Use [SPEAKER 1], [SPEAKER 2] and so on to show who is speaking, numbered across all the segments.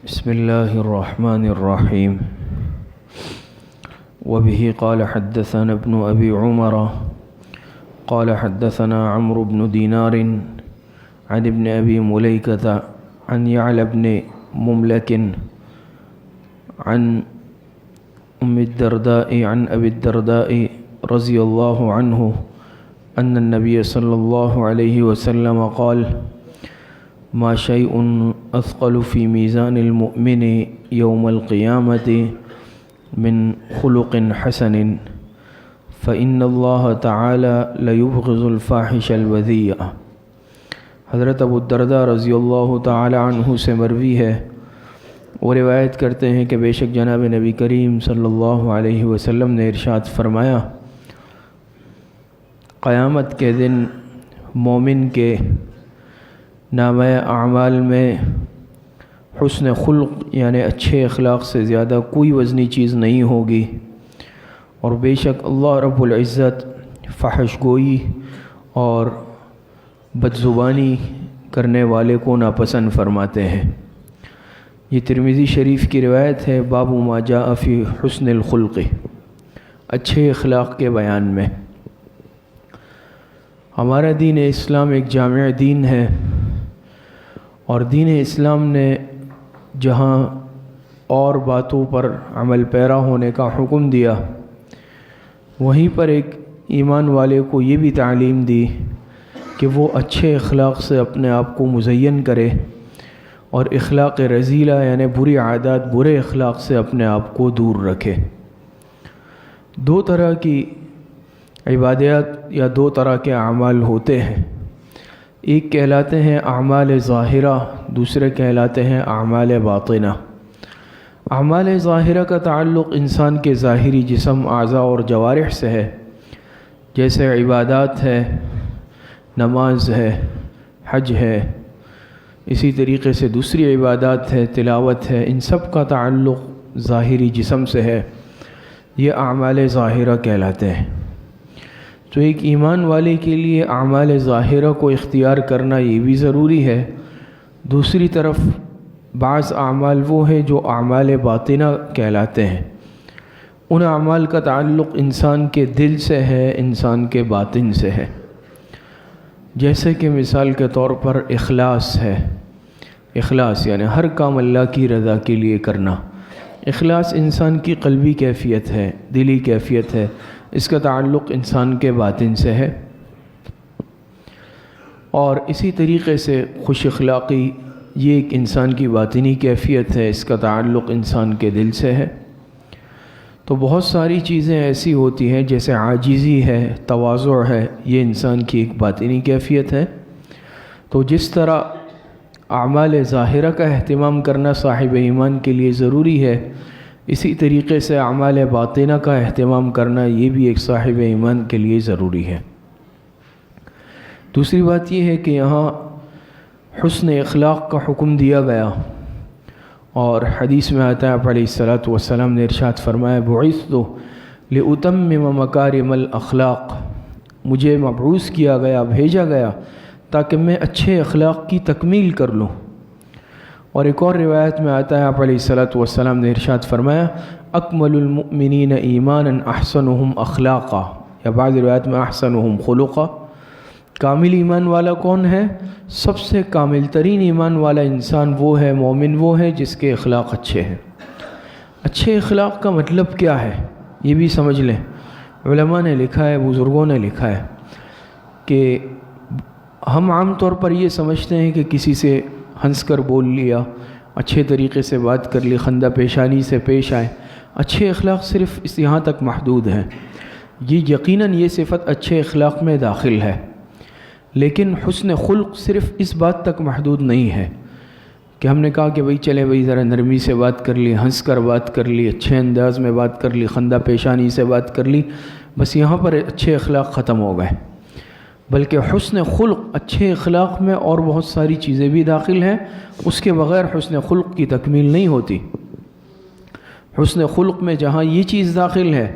[SPEAKER 1] بسم الله الرحمن الرحيم. وبه قال حدثنا ابن أبي عمر قال حدثنا عمرو بن دينار عن ابن أبي مليكة عن يعلى بن مملك عن أم الدرداء عن أبي الدرداء رضي الله عنه أن النبي صلى الله عليه وسلم قال: ما شيء أثقل في ميزان المؤمن يوم القيامة من خلق حسن فإن الله تعالى ليبغض الفاحش البذيء۔ حضرت ابو الدرداء رضی اللہ تعالی عنہ سے مروی ہے، وہ روایت کرتے ہیں کہ بے شک جناب نبی کریم صلی اللہ علیہ وسلم نے ارشاد فرمایا، قیامت کے دن مومن کے نامہ اعمال میں حسن خلق یعنی اچھے اخلاق سے زیادہ کوئی وزنی چیز نہیں ہوگی، اور بے شک اللہ رب العزت فحش گوئی اور بدزبانی کرنے والے کو ناپسند فرماتے ہیں۔ یہ ترمذی شریف کی روایت ہے، باب ما جاء فی حسن الخلق، اچھے اخلاق کے بیان میں۔ ہمارا دین اسلام ایک جامع دین ہے، اور دین اسلام نے جہاں اور باتوں پر عمل پیرا ہونے کا حکم دیا، وہیں پر ایک ایمان والے کو یہ بھی تعلیم دی کہ وہ اچھے اخلاق سے اپنے آپ کو مزین کرے، اور اخلاق رذیلہ یعنی بری عادات، برے اخلاق سے اپنے آپ کو دور رکھے۔ دو طرح کی عبادات یا دو طرح کے اعمال ہوتے ہیں، ایک کہلاتے ہیں اعمال ظاہرہ، دوسرے کہلاتے ہیں اعمال باطنہ۔ اعمال ظاہرہ کا تعلق انسان کے ظاہری جسم، اعضاء اور جوارح سے ہے، جیسے عبادات ہے، نماز ہے، حج ہے، اسی طریقے سے دوسری عبادات ہے، تلاوت ہے، ان سب کا تعلق ظاہری جسم سے ہے، یہ اعمال ظاہرہ کہلاتے ہیں۔ تو ایک ایمان والے کے لیے اعمال ظاہرہ کو اختیار کرنا یہ بھی ضروری ہے، دوسری طرف بعض اعمال وہ ہیں جو اعمال باطنہ کہلاتے ہیں، ان اعمال کا تعلق انسان کے دل سے ہے، انسان کے باطن سے ہے۔ جیسے کہ مثال کے طور پر اخلاص ہے، اخلاص یعنی ہر کام اللہ کی رضا کے لیے کرنا۔ اخلاص انسان کی قلبی کیفیت ہے، دلی کیفیت ہے، اس کا تعلق انسان کے باطن سے ہے۔ اور اسی طریقے سے خوش اخلاقی یہ ایک انسان کی باطنی کیفیت ہے، اس کا تعلق انسان کے دل سے ہے۔ تو بہت ساری چیزیں ایسی ہوتی ہیں جیسے عاجزی ہے، تواضع ہے، یہ انسان کی ایک باطنی کیفیت ہے۔ تو جس طرح اعمال ظاہرہ کا اہتمام کرنا صاحب ایمان کے لیے ضروری ہے، اسی طریقے سے اعمال باطنہ کا اہتمام کرنا یہ بھی ایک صاحب ایمان کے لیے ضروری ہے۔ دوسری بات یہ ہے کہ یہاں حسن اخلاق کا حکم دیا گیا، اور حدیث میں آتا ہے آپ علیہ السلام نے ارشاد فرمایا، بعثت لأتمم مکارم الاخلاق، مجھے مبعوث کیا گیا، بھیجا گیا تاکہ میں اچھے اخلاق کی تکمیل کر لوں۔ اور ایک اور روایت میں آتا ہے آپ علیہ السلام نے ارشاد فرمایا، اکمل المؤمنین ایمانا احسنہم اخلاقا، یا بعض روایت میں احسنہم خلقا۔ کامل ایمان والا کون ہے؟ سب سے کامل ترین ایمان والا انسان وہ ہے، مومن وہ ہے جس کے اخلاق اچھے ہیں۔ اچھے اخلاق کا مطلب کیا ہے یہ بھی سمجھ لیں۔ علماء نے لکھا ہے، بزرگوں نے لکھا ہے کہ ہم عام طور پر یہ سمجھتے ہیں کہ کسی سے ہنس کر بول لیا، اچھے طریقے سے بات کر لی، خندہ پیشانی سے پیش آئے، اچھے اخلاق صرف اس یہاں تک محدود ہیں۔ یہ یقیناً یہ صفت اچھے اخلاق میں داخل ہے، لیکن حسن خلق صرف اس بات تک محدود نہیں ہے کہ ہم نے کہا کہ بھئی چلے بھئی ذرا نرمی سے بات کر لی، ہنس کر بات کر لی، اچھے انداز میں بات کر لی، خندہ پیشانی سے بات کر لی، بس یہاں پر اچھے اخلاق ختم ہو گئے۔ بلکہ حسن خلق، اچھے اخلاق میں اور بہت ساری چیزیں بھی داخل ہیں، اس کے بغیر حسن خلق کی تکمیل نہیں ہوتی۔ حسن خلق میں جہاں یہ چیز داخل ہے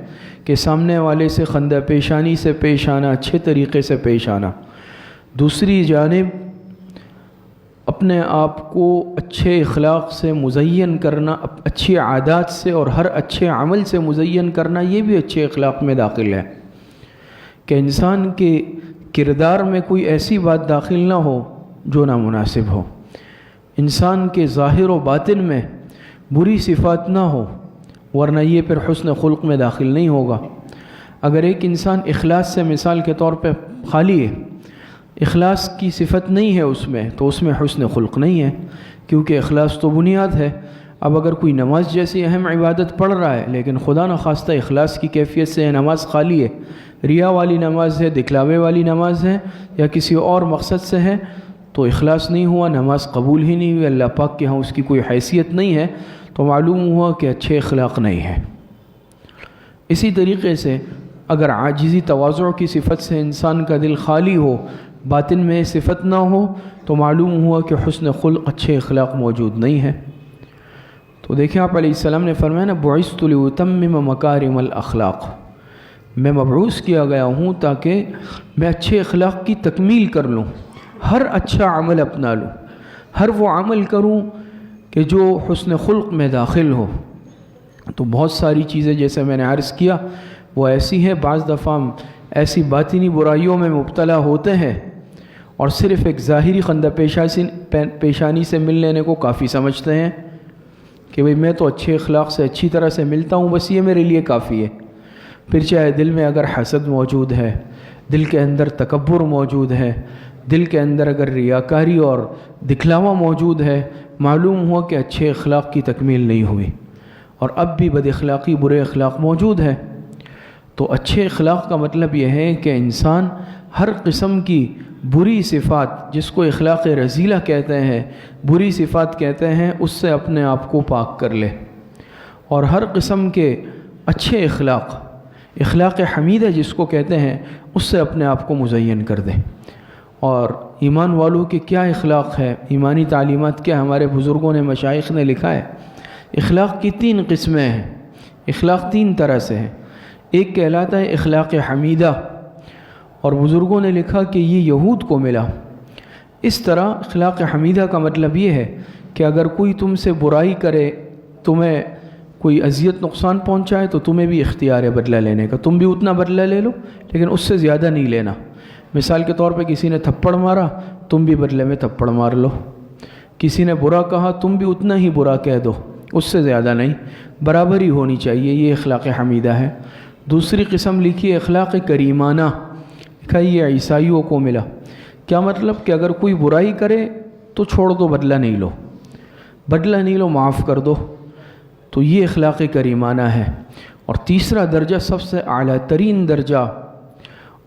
[SPEAKER 1] کہ سامنے والے سے خندہ پیشانی سے پیش آنا، اچھے طریقے سے پیش آنا، دوسری جانب اپنے آپ کو اچھے اخلاق سے مزین کرنا، اچھی عادات سے اور ہر اچھے عمل سے مزین کرنا، یہ بھی اچھے اخلاق میں داخل ہے کہ انسان کے کردار میں کوئی ایسی بات داخل نہ ہو جو نامناسب ہو، انسان کے ظاہر و باطن میں بری صفات نہ ہو، ورنہ یہ پھر حسن خلق میں داخل نہیں ہوگا۔ اگر ایک انسان اخلاص سے مثال کے طور پہ خالی ہے، اخلاص کی صفت نہیں ہے اس میں، تو اس میں حسن خلق نہیں ہے، کیونکہ اخلاص تو بنیاد ہے۔ اب اگر کوئی نماز جیسی اہم عبادت پڑھ رہا ہے لیکن خدا نخواستہ اخلاص کی کیفیت سے نماز خالی ہے، ریا والی نماز ہے، دکھلاوے والی نماز ہے، یا کسی اور مقصد سے ہے، تو اخلاص نہیں ہوا، نماز قبول ہی نہیں ہوئی، اللہ پاک کے ہاں اس کی کوئی حیثیت نہیں ہے، تو معلوم ہوا کہ اچھے اخلاق نہیں ہے۔ اسی طریقے سے اگر عاجزی تواضع کی صفت سے انسان کا دل خالی ہو، باطن میں صفت نہ ہو، تو معلوم ہوا کہ حسن خلق، اچھے اخلاق موجود نہیں ہے۔ تو دیکھیں آپ علیہ السلام نے فرمایا نا، بعثت لأتمم مکارم الاخلاق، میں مبعوث کیا گیا ہوں تاکہ میں اچھے اخلاق کی تکمیل کر لوں، ہر اچھا عمل اپنا لوں، ہر وہ عمل کروں کہ جو حسن خلق میں داخل ہو۔ تو بہت ساری چیزیں جیسے میں نے عرض کیا وہ ایسی ہیں، بعض دفعہ ایسی باطنی برائیوں میں مبتلا ہوتے ہیں اور صرف ایک ظاہری خندہ پیشانی سے مل لینے کو کافی سمجھتے ہیں کہ بھئی میں تو اچھے اخلاق سے اچھی طرح سے ملتا ہوں، بس یہ میرے لیے کافی ہے۔ پھر چاہے دل میں اگر حسد موجود ہے، دل کے اندر تکبر موجود ہے، دل کے اندر اگر ریاکاری اور دکھلاوا موجود ہے، معلوم ہوا کہ اچھے اخلاق کی تکمیل نہیں ہوئی، اور اب بھی بد اخلاقی، برے اخلاق موجود ہے۔ تو اچھے اخلاق کا مطلب یہ ہے کہ انسان ہر قسم کی بری صفات، جس کو اخلاق رذیلہ کہتے ہیں، بری صفات کہتے ہیں، اس سے اپنے آپ کو پاک کر لے، اور ہر قسم کے اچھے اخلاق، اخلاق حمیدہ جس کو کہتے ہیں، اس سے اپنے آپ کو مزین کر دے۔ اور ایمان والوں کے کیا اخلاق ہے، ایمانی تعلیمات کیا ہمارے بزرگوں نے، مشائخ نے لکھا ہے، اخلاق کی 3 قسمیں ہیں، اخلاق 3 طرح سے ہیں۔ ایک کہلاتا ہے اخلاق حمیدہ، اور بزرگوں نے لکھا کہ یہ یہود کو ملا۔ اس طرح اخلاق حمیدہ کا مطلب یہ ہے کہ اگر کوئی تم سے برائی کرے، تمہیں کوئی اذیت نقصان پہنچائے، تو تمہیں بھی اختیار ہے بدلہ لینے کا، تم بھی اتنا بدلہ لے لو لیکن اس سے زیادہ نہیں لینا۔ مثال کے طور پہ کسی نے تھپڑ مارا، تم بھی بدلے میں تھپڑ مار لو۔ کسی نے برا کہا، تم بھی اتنا ہی برا کہہ دو، اس سے زیادہ نہیں، برابری ہونی چاہیے، یہ اخلاق حمیدہ ہے۔ دوسری قسم لکھی اخلاق کریمانہ، لکھا یہ عیسائیوں کو ملا۔ کیا مطلب کہ اگر کوئی برائی کرے تو چھوڑ دو، بدلہ نہیں لو، بدلہ نہیں لو، معاف کر دو، تو یہ اخلاق کریمانہ ہے۔ اور تیسرا درجہ سب سے اعلیٰ ترین درجہ،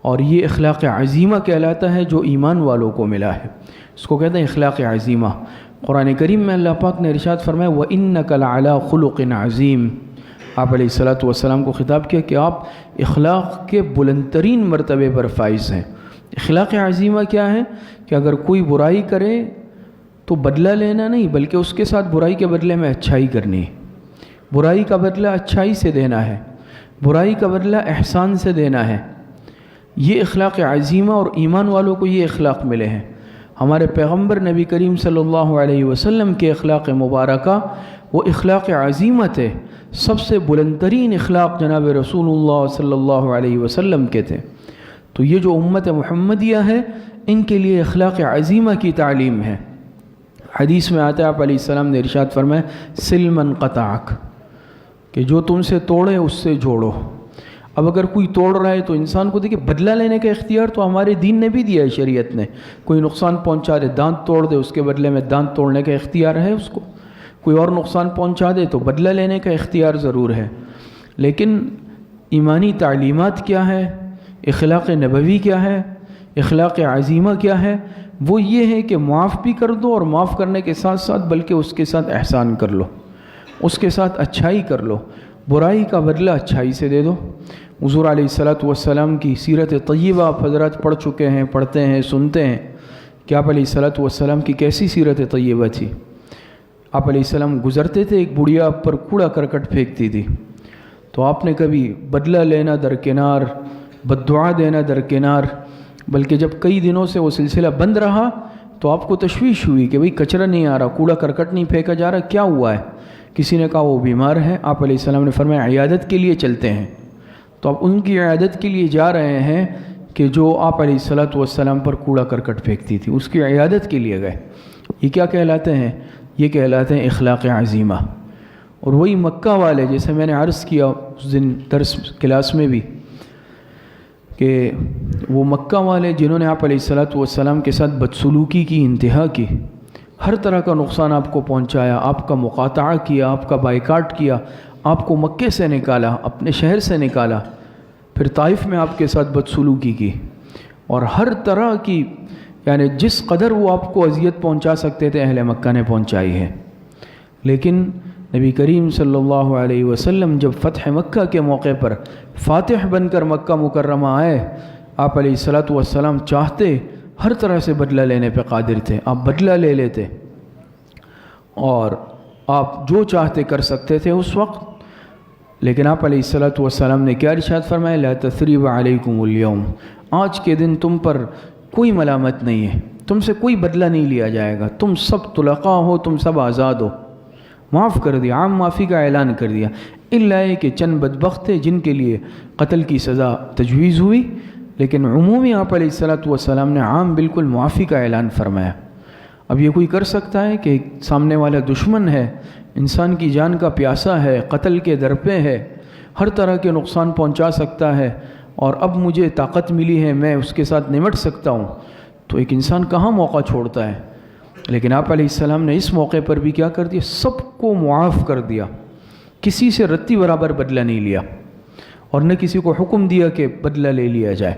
[SPEAKER 1] اور یہ اخلاق عظیمہ کہلاتا ہے، جو ایمان والوں کو ملا ہے، اس کو کہتے ہیں اخلاق عظیمہ۔ قرآن کریم میں اللہ پاک نے ارشاد فرمایا وَإِنَّكَ لَعَلَىٰ خُلُقٍ عَظِيمٍ، آپ علیہ السلام کو خطاب کیا کہ آپ اخلاق کے بلند ترین مرتبے پر فائز ہیں۔ اخلاق عظیمہ کیا ہے کہ اگر کوئی برائی کرے تو بدلہ لینا نہیں، بلکہ اس کے ساتھ برائی کے بدلے میں اچھائی کرنی ہے، برائی کا بدلہ اچھائی سے دینا ہے، برائی کا بدلہ احسان سے دینا ہے۔ یہ اخلاق عظیمہ، اور ایمان والوں کو یہ اخلاق ملے ہیں۔ ہمارے پیغمبر نبی کریم صلی اللہ علیہ وسلم کے اخلاق مبارکہ وہ اخلاق عظیمہ تھے، سب سے بلند ترین اخلاق جناب رسول اللہ صلی اللہ علیہ وسلم کے تھے۔ تو یہ جو امت محمدیہ ہے، ان کے لیے اخلاق عظیمہ کی تعلیم ہے۔ حدیث میں آتا ہے، آپ علیہ السلام نے ارشاد فرمایا سل من قطعک، کہ جو تم سے توڑے اس سے جوڑو۔ اب اگر کوئی توڑ رہا ہے تو انسان کو دیکھیں، بدلہ لینے کا اختیار تو ہمارے دین نے بھی دیا ہے، شریعت نے۔ کوئی نقصان پہنچا دے، دانت توڑ دے، اس کے بدلے میں دانت توڑنے کا اختیار ہے اس کو۔ کوئی اور نقصان پہنچا دے تو بدلہ لینے کا اختیار ضرور ہے۔ لیکن ایمانی تعلیمات کیا ہے، اخلاق نبوی کیا ہے، اخلاق عظیمہ کیا ہے، وہ یہ ہے کہ معاف بھی کر دو، اور معاف کرنے کے ساتھ ساتھ بلکہ اس کے ساتھ احسان کر لو، اس کے ساتھ اچھائی کر لو، برائی کا بدلہ اچھائی سے دے دو۔ حضور علیہ السلام کی سیرت طیبہ آپ حضرات پڑھ چکے ہیں، پڑھتے ہیں، سنتے ہیں کہ آپ علیہ السلام کی کیسی سیرت طیبہ تھی۔ آپ علیہ السلام گزرتے تھے، ایک بڑھیا آپ پر کوڑا کرکٹ پھینکتی تھی، تو آپ نے کبھی بدلہ لینا درکنار، بد دعا دینا درکنار، بلکہ جب کئی دنوں سے وہ سلسلہ بند رہا تو آپ کو تشویش ہوئی کہ بھئی کچرا نہیں آ رہا، کوڑا کرکٹ نہیں پھینکا جا رہا، کیا ہوا ہے؟ کسی نے کہا وہ بیمار ہے۔ آپ علیہ السلام نے فرمایا عیادت کے لیے چلتے ہیں۔ تو آپ ان کی عیادت کے لیے جا رہے ہیں کہ جو آپ علیہ السلام پر کوڑا کرکٹ پھینکتی تھی، اس کی عیادت کے لیے گئے۔ یہ کیا کہلاتے ہیں؟ یہ کہلاتے ہیں اخلاق عظیمہ۔ اور وہی مکہ والے، جیسے میں نے عرض کیا اس دن درس کلاس میں بھی، کہ وہ مکہ والے جنہوں نے آپ علیہ السلام کے ساتھ بدسلوکی کی انتہا کی، ہر طرح کا نقصان آپ کو پہنچایا، آپ کا مقاطعہ کیا، آپ کا بائیکاٹ کیا، آپ کو مکے سے نکالا، اپنے شہر سے نکالا، پھر طائف میں آپ کے ساتھ بدسلوکی کی، اور ہر طرح کی یعنی جس قدر وہ آپ کو اذیت پہنچا سکتے تھے اہل مکہ نے پہنچائی ہے۔ لیکن نبی کریم صلی اللہ علیہ وسلم جب فتح مکہ کے موقع پر فاتح بن کر مکہ مکرمہ آئے، آپ علیہ السلام چاہتے ہر طرح سے بدلہ لینے پہ قادر تھے، آپ بدلہ لے لیتے اور آپ جو چاہتے کر سکتے تھے اس وقت۔ لیکن آپ علیہ السلام نے کیا ارشاد فرمایا؟ لا تثریب علیکم اليوم، آج کے دن تم پر کوئی ملامت نہیں ہے، تم سے کوئی بدلہ نہیں لیا جائے گا، تم سب طلقاء ہو، تم سب آزاد ہو۔ معاف کر دیا، عام معافی کا اعلان کر دیا، الا کہ چند بدبخت تھے جن کے لیے قتل کی سزا تجویز ہوئی، لیکن عمومی آپ علیہ السلام نے عام بالکل معافی کا اعلان فرمایا۔ اب یہ کوئی کر سکتا ہے کہ سامنے والا دشمن ہے، انسان کی جان کا پیاسا ہے، قتل کے در پہ ہے، ہر طرح کے نقصان پہنچا سکتا ہے، اور اب مجھے طاقت ملی ہے میں اس کے ساتھ نمٹ سکتا ہوں، تو ایک انسان کہاں موقع چھوڑتا ہے؟ لیکن آپ علیہ السلام نے اس موقع پر بھی کیا کر دیا؟ سب کو معاف کر دیا، کسی سے رتی برابر بدلہ نہیں لیا، اور نہ کسی کو حکم دیا کہ بدلہ لے لیا جائے،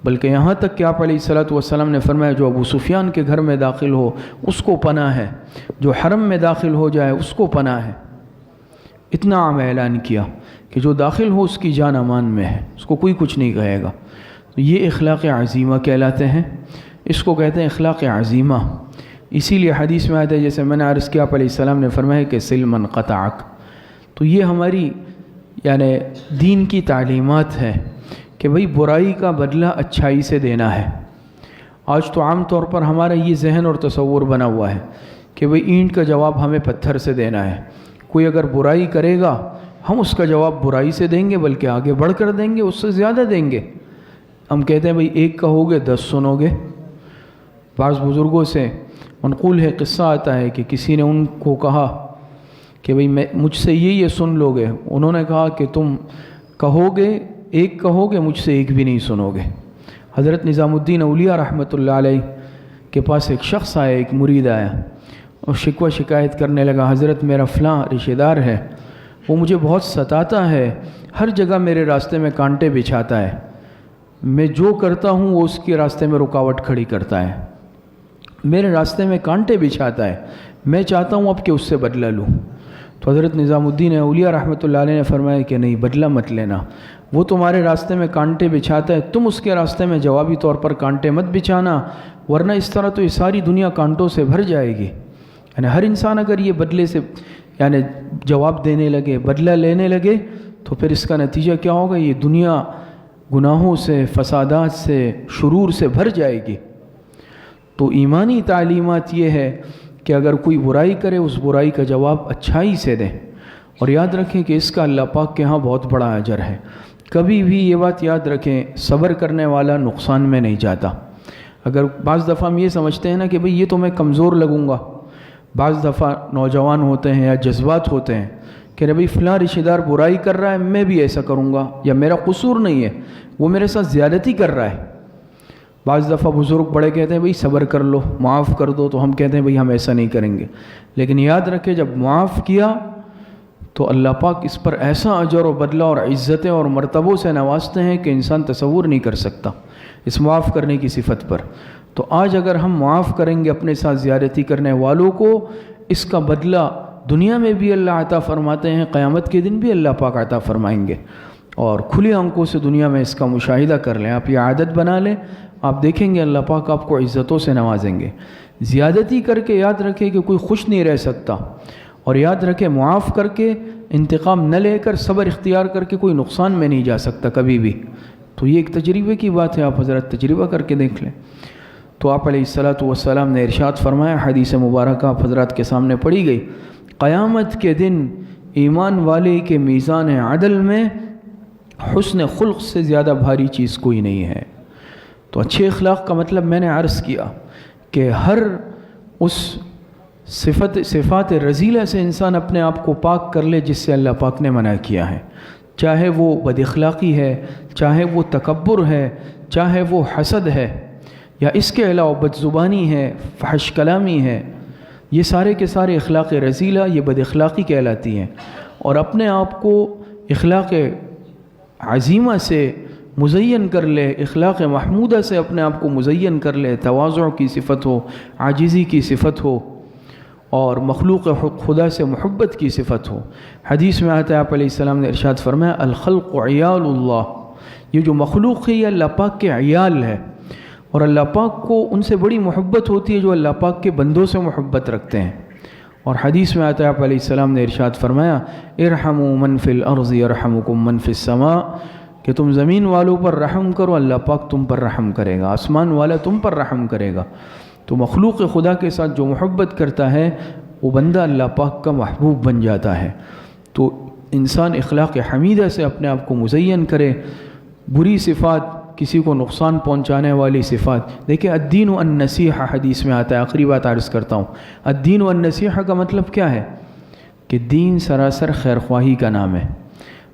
[SPEAKER 1] بلکہ یہاں تک کہ آپ علیہ السلام نے فرمایا جو ابو سفیان کے گھر میں داخل ہو اس کو پناہ ہے، جو حرم میں داخل ہو جائے اس کو پناہ ہے۔ اتنا عام اعلان کیا کہ جو داخل ہو اس کی جان امان میں ہے، اس کو کوئی کچھ نہیں کہے گا۔ تو یہ اخلاق عظیمہ کہلاتے ہیں، اس کو کہتے ہیں اخلاق عظیمہ۔ اسی لیے حدیث میں آتا ہے، جیسے میں نے عرض کیا، آپ علیہ السلام نے فرمایا کہ سل من قطعک۔ تو یہ ہماری یعنی دین کی تعلیمات ہے کہ بھئی برائی کا بدلہ اچھائی سے دینا ہے۔ آج تو عام طور پر ہمارا یہ ذہن اور تصور بنا ہوا ہے کہ بھئی اینٹ کا جواب ہمیں پتھر سے دینا ہے، کوئی اگر برائی کرے گا ہم اس کا جواب برائی سے دیں گے، بلکہ آگے بڑھ کر دیں گے، اس سے زیادہ دیں گے۔ ہم کہتے ہیں بھئی ایک کہو گے 10 سنو گے۔ بعض بزرگوں سے منقول ہے، قصہ آتا ہے کہ کسی نے ان کو کہا کہ بھئی مجھ سے یہ سن لو گے، انہوں نے کہا کہ تم کہو گے ایک کہو گے، مجھ سے ایک بھی نہیں سنو گے۔ حضرت نظام الدین اولیاء رحمۃ اللہ علیہ کے پاس ایک شخص آیا، ایک مرید آیا، اور شکوہ شکایت کرنے لگا، حضرت میرا فلاں رشتہ دار ہے، وہ مجھے بہت ستاتا ہے، ہر جگہ میرے راستے میں کانٹے بچھاتا ہے، میں جو کرتا ہوں وہ اس کے راستے میں رکاوٹ کھڑی کرتا ہے، میرے راستے میں کانٹے بچھاتا ہے، میں چاہتا ہوں اب کہ اس سے بدلہ لوں۔ تو حضرت نظام الدین اولیاء رحمۃ اللہ علیہ نے فرمایا کہ نہیں، بدلہ مت لینا، وہ تمہارے راستے میں کانٹے بچھاتا ہے، تم اس کے راستے میں جوابی طور پر کانٹے مت بچھانا، ورنہ اس طرح تو یہ ساری دنیا کانٹوں سے بھر جائے گی۔ یعنی ہر انسان اگر یہ بدلے سے یعنی جواب دینے لگے، بدلہ لینے لگے، تو پھر اس کا نتیجہ کیا ہوگا؟ یہ دنیا گناہوں سے، فسادات سے، شرور سے بھر جائے گی۔ تو ایمانی تعلیمات یہ ہے کہ اگر کوئی برائی کرے اس برائی کا جواب اچھائی سے دیں، اور یاد رکھیں کہ اس کا اللہ پاک کے ہاں بہت بڑا اجر ہے۔ کبھی بھی یہ بات یاد رکھیں، صبر کرنے والا نقصان میں نہیں جاتا۔ اگر بعض دفعہ ہم یہ سمجھتے ہیں نا کہ بھئی یہ تو میں کمزور لگوں گا، بعض دفعہ نوجوان ہوتے ہیں یا جذبات ہوتے ہیں کہ بھئی فلاں رشتہ دار برائی کر رہا ہے میں بھی ایسا کروں گا، یا میرا قصور نہیں ہے، وہ میرے ساتھ زیادتی کر رہا ہے۔ بعض دفعہ بزرگ بڑے کہتے ہیں بھئی صبر کر لو، معاف کر دو، تو ہم کہتے ہیں بھئی ہم ایسا نہیں کریں گے۔ لیکن یاد رکھیں جب معاف کیا تو اللہ پاک اس پر ایسا اجر و بدلہ اور عزتیں اور مرتبوں سے نوازتے ہیں کہ انسان تصور نہیں کر سکتا اس معاف کرنے کی صفت پر۔ تو آج اگر ہم معاف کریں گے اپنے ساتھ زیادتی کرنے والوں کو، اس کا بدلہ دنیا میں بھی اللہ عطا فرماتے ہیں، قیامت کے دن بھی اللہ پاک عطا فرمائیں گے، اور کھلے آنکھوں سے دنیا میں اس کا مشاہدہ کر لیں، آپ یہ عادت بنا لیں، آپ دیکھیں گے اللہ پاک آپ کو عزتوں سے نوازیں گے۔ زیادتی کر کے یاد رکھیں کہ کوئی خوش نہیں رہ سکتا، اور یاد رکھیں معاف کر کے انتقام نہ لے کر صبر اختیار کر کے کوئی نقصان میں نہیں جا سکتا کبھی بھی۔ تو یہ ایک تجربے کی بات ہے، آپ حضرت تجربہ کر کے دیکھ لیں۔
[SPEAKER 2] تو آپ علیہ الصلاۃ والسلام نے ارشاد فرمایا، حدیث مبارکہ آپ حضرات کے سامنے پڑھی گئی، قیامت کے دن ایمان والے کے میزان عدل میں حسن خلق سے زیادہ بھاری چیز کوئی نہیں ہے۔ تو اچھے اخلاق کا مطلب میں نے عرض کیا کہ ہر اس صفات رذیلہ سے انسان اپنے آپ کو پاک کر لے جس سے اللہ پاک نے منع کیا ہے، چاہے وہ بد اخلاقی ہے، چاہے وہ تکبر ہے، چاہے وہ حسد ہے، یا اس کے علاوہ بد زبانی ہے، فحش کلامی ہے، یہ سارے کے سارے اخلاق رذیلہ، یہ بد اخلاقی کہلاتی ہیں۔ اور اپنے آپ کو اخلاق عظیمہ سے مزین کر لے، اخلاق محمودہ سے اپنے آپ کو مزین کر لے، تواضع کی صفت ہو، عاجزی کی صفت ہو، اور مخلوق خدا سے محبت کی صفت ہو۔ حدیث میں آتا ہے، آپ علیہ السلام نے ارشاد فرمایا، الخلق عیال اللہ، یہ جو مخلوق ہے یہ اللہ پاک کے عیال ہے، اور اللہ پاک کو ان سے بڑی محبت ہوتی ہے جو اللہ پاک کے بندوں سے محبت رکھتے ہیں۔ اور حدیث میں آتا ہے، آپ علیہ السلام نے ارشاد فرمایا، ارحموا من فی الارض یرحمکم من فی السماء، کہ تم زمین والوں پر رحم کرو، اللہ پاک تم پر رحم کرے گا، آسمان والا تم پر رحم کرے گا۔ تو مخلوق خدا کے ساتھ جو محبت کرتا ہے وہ بندہ اللہ پاک کا محبوب بن جاتا ہے۔ تو انسان اخلاق حمیدہ سے اپنے آپ کو مزین کرے، بری صفات، کسی کو نقصان پہنچانے والی صفات، دیکھیں الدین والنصیحہ حدیث میں آتا ہے، آخری بات عرض کرتا ہوں، الدین والنصیحہ کا مطلب کیا ہے کہ دین سراسر خیرخواہی کا نام ہے۔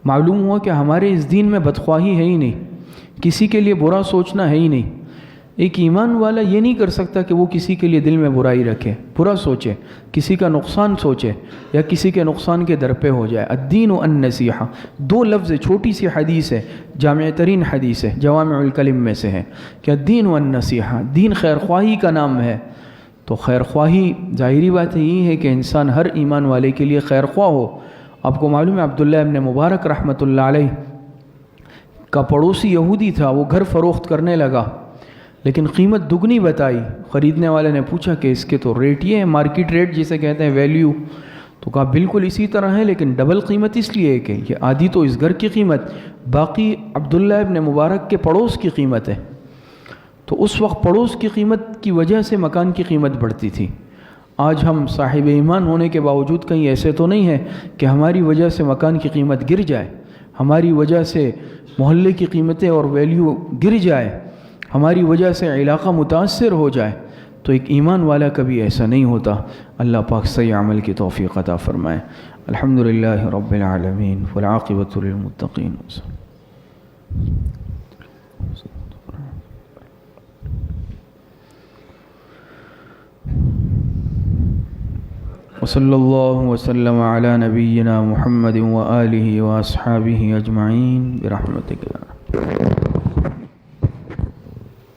[SPEAKER 2] معلوم ہوا کہ ہمارے اس دین میں بدخواہی ہے ہی نہیں، کسی کے لیے برا سوچنا ہے ہی نہیں۔ ایک ایمان والا یہ نہیں کر سکتا کہ وہ کسی کے لیے دل میں برائی رکھے، برا سوچے، کسی کا نقصان سوچے یا کسی کے نقصان کے در پہ ہو جائے۔ الدین والنصیحہ، دو لفظ، چھوٹی سی حدیث ہے، جامع ترین حدیث ہے، جوامع الکلم میں سے ہے کہ الدین والنصیحہ، دین خیرخواہی کا نام ہے۔ تو خیرخواہی، ظاہری بات یہی ہے کہ انسان ہر ایمان والے کے لیے خیرخواہ ہو۔ آپ کو معلوم ہے عبداللہ ابن مبارک رحمۃ اللہ علیہ کا پڑوسی یہودی تھا، وہ گھر فروخت کرنے لگا لیکن قیمت دگنی بتائی۔ خریدنے والے نے پوچھا کہ اس کے تو ریٹ یہ ہے، مارکیٹ ریٹ جسے کہتے ہیں، ویلیو، تو کہا بالکل اسی طرح ہے لیکن ڈبل قیمت اس لیے ہے کہ یہ آدھی تو اس گھر کی قیمت، باقی عبداللہ ابن مبارک کے پڑوس کی قیمت ہے۔ تو اس وقت پڑوس کی قیمت کی وجہ سے مکان کی قیمت بڑھتی تھی۔ آج ہم صاحب ایمان ہونے کے باوجود کہیں ایسے تو نہیں ہے کہ ہماری وجہ سے مکان کی قیمت گر جائے، ہماری وجہ سے محلے کی قیمتیں اور ویلیو گر جائے، ہماری وجہ سے علاقہ متاثر ہو جائے۔ تو ایک ایمان والا کبھی ایسا نہیں ہوتا۔ اللہ پاک صحیح عمل کی توفیق عطا فرمائے۔ الحمدللہ رب العالمین والعاقبۃ للمتقین۔ وصلی اللہ وسلم علی نبینا محمد وآلہ واصحابہ اجمعین برحمتک۔